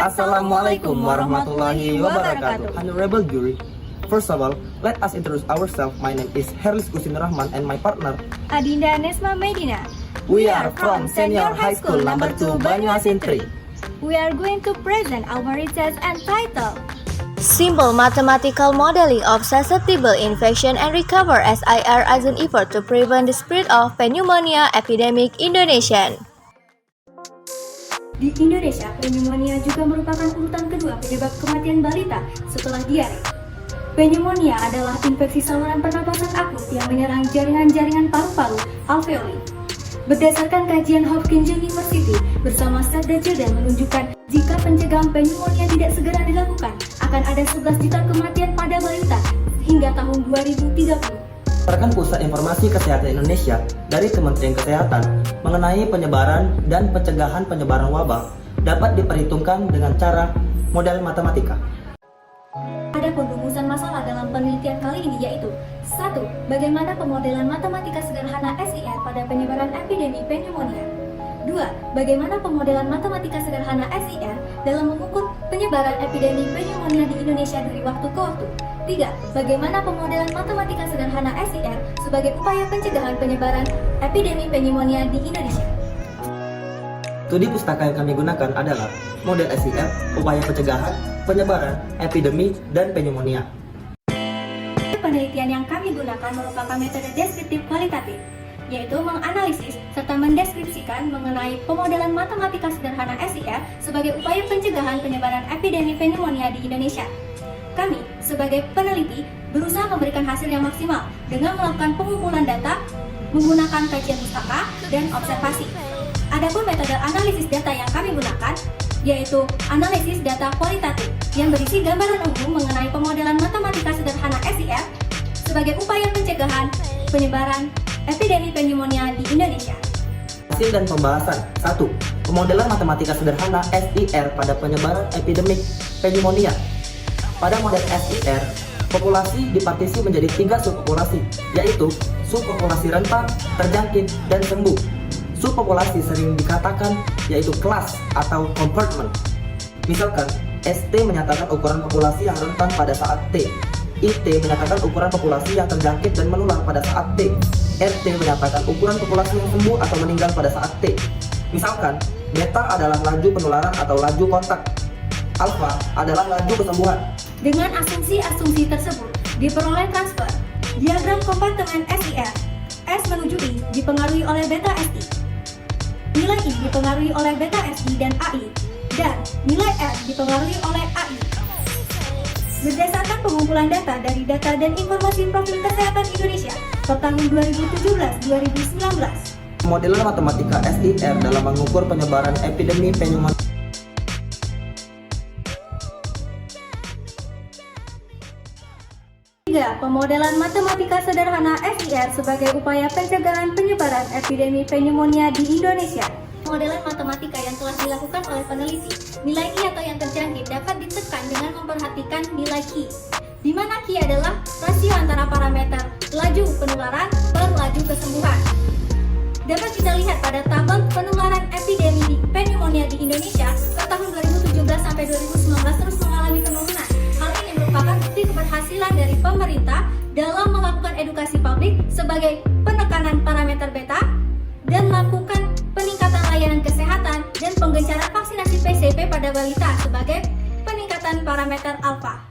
Assalamualaikum warahmatullahi wabarakatuh. Honorable jury, first of all, let us introduce ourselves. My name is Herlis Kusin Rahman and my partner. Adinda Nesma Medina. We are from Senior High School number 2 Banyuasin 3. We are going to present our research and title. Simple mathematical modeling of susceptible infection and recover SIR as an effort to prevent the spread of pneumonia epidemic Indonesia. Di Indonesia, pneumonia juga merupakan urutan kedua penyebab kematian balita setelah diare. Pneumonia adalah infeksi saluran pernapasan akut yang menyerang jaringan-jaringan paru-paru alveoli. Berdasarkan kajian Hopkins University bersama Save the Children menunjukkan jika pencegahan pneumonia tidak segera dilakukan, akan ada 11 juta kematian pada balita hingga tahun 2030. Berdasarkan Pusat Informasi Kesehatan Indonesia dari Kementerian Kesehatan mengenai penyebaran dan pencegahan penyebaran wabah dapat diperhitungkan dengan cara model matematika. Ada rumusan masalah dalam penelitian kali ini yaitu 1. Bagaimana pemodelan matematika sederhana SIR pada penyebaran epidemi pneumonia. 2. Bagaimana pemodelan matematika sederhana SIR dalam mengukur penyebaran epidemi pneumonia di Indonesia dari waktu ke waktu. 3. Bagaimana pemodelan matematika sederhana SIR sebagai upaya pencegahan penyebaran epidemi pneumonia di Indonesia. Studi pustaka yang kami gunakan adalah model SIR, upaya pencegahan, penyebaran, epidemi, dan pneumonia. Penelitian yang kami gunakan merupakan metode deskriptif kualitatif, yaitu menganalisis serta mendeskripsikan mengenai pemodelan matematika sederhana SIR sebagai upaya pencegahan penyebaran epidemi pneumonia di Indonesia. Kami, sebagai peneliti, berusaha memberikan hasil yang maksimal dengan melakukan pengumpulan data, menggunakan kajian pustaka, dan observasi. Adapun metode analisis data yang kami gunakan, yaitu analisis data kualitatif yang berisi gambaran umum mengenai pemodelan matematika sederhana SIR sebagai upaya pencegahan penyebaran epidemi pneumonia di Indonesia. Hasil dan pembahasan. 1. Pemodelan matematika sederhana SIR pada penyebaran epidemik pneumonia. Pada model SIR, populasi dipartisi menjadi 3 subpopulasi, yaitu subpopulasi rentan, terjangkit, dan sembuh. Subpopulasi sering dikatakan yaitu kelas atau compartment. Misalkan, ST menyatakan ukuran populasi yang rentan pada saat T. IT menyatakan ukuran populasi yang terjangkit dan menular pada saat T. RT menyatakan ukuran populasi yang sembuh atau meninggal pada saat T. Misalkan, beta adalah laju penularan atau laju kontak. Alpha adalah laju kesembuhan. Dengan asumsi-asumsi tersebut, diperoleh transfer. Diagram kompartemen SIR. S menuju I dipengaruhi oleh beta SI. Nilai I dipengaruhi oleh beta SI dan AI. Dan nilai R dipengaruhi oleh AI. Berdasarkan pengumpulan data dari Data dan Informasi Profil Kesehatan Indonesia per tahun 2017-2019. Modelan matematika SIR dalam mengukur penyebaran epidemi pneumonia. 3. Pemodelan matematika sederhana SIR sebagai upaya pencegahan penyebaran epidemi pneumonia di Indonesia. Modelan matematika yang telah dilakukan oleh peneliti, nilai I atau yang terjangkit dapat ditekan dengan memperhatikan nilai Q, di mana Q adalah rasio antara parameter laju penularan per laju kesembuhan. Dapat kita lihat pada tabel penularan epidemi pneumonia di Indonesia per tahun 2017 sampai 2019 terus mengalami penurunan. Hal ini merupakan bukti keberhasilan dari pemerintah dalam melakukan edukasi publik sebagai penekanan parameter beta dan melakukan peningkatan layanan kesehatan dan penggencaran vaksinasi PCV pada balita sebagai peningkatan parameter alfa.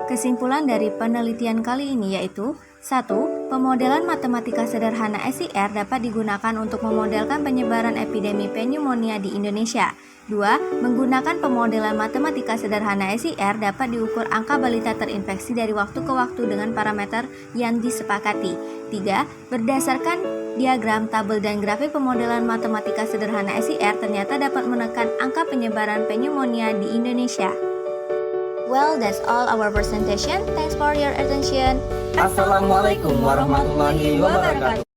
Kesimpulan dari penelitian kali ini yaitu 1. Pemodelan matematika sederhana SIR dapat digunakan untuk memodelkan penyebaran epidemi pneumonia di Indonesia. 2. Menggunakan pemodelan matematika sederhana SIR dapat diukur angka balita terinfeksi dari waktu ke waktu dengan parameter yang disepakati. 3. Berdasarkan diagram, tabel, dan grafik pemodelan matematika sederhana SIR ternyata dapat menekan angka penyebaran pneumonia di Indonesia. Well, that's all our presentation. Thanks for your attention. Assalamualaikum warahmatullahi wabarakatuh.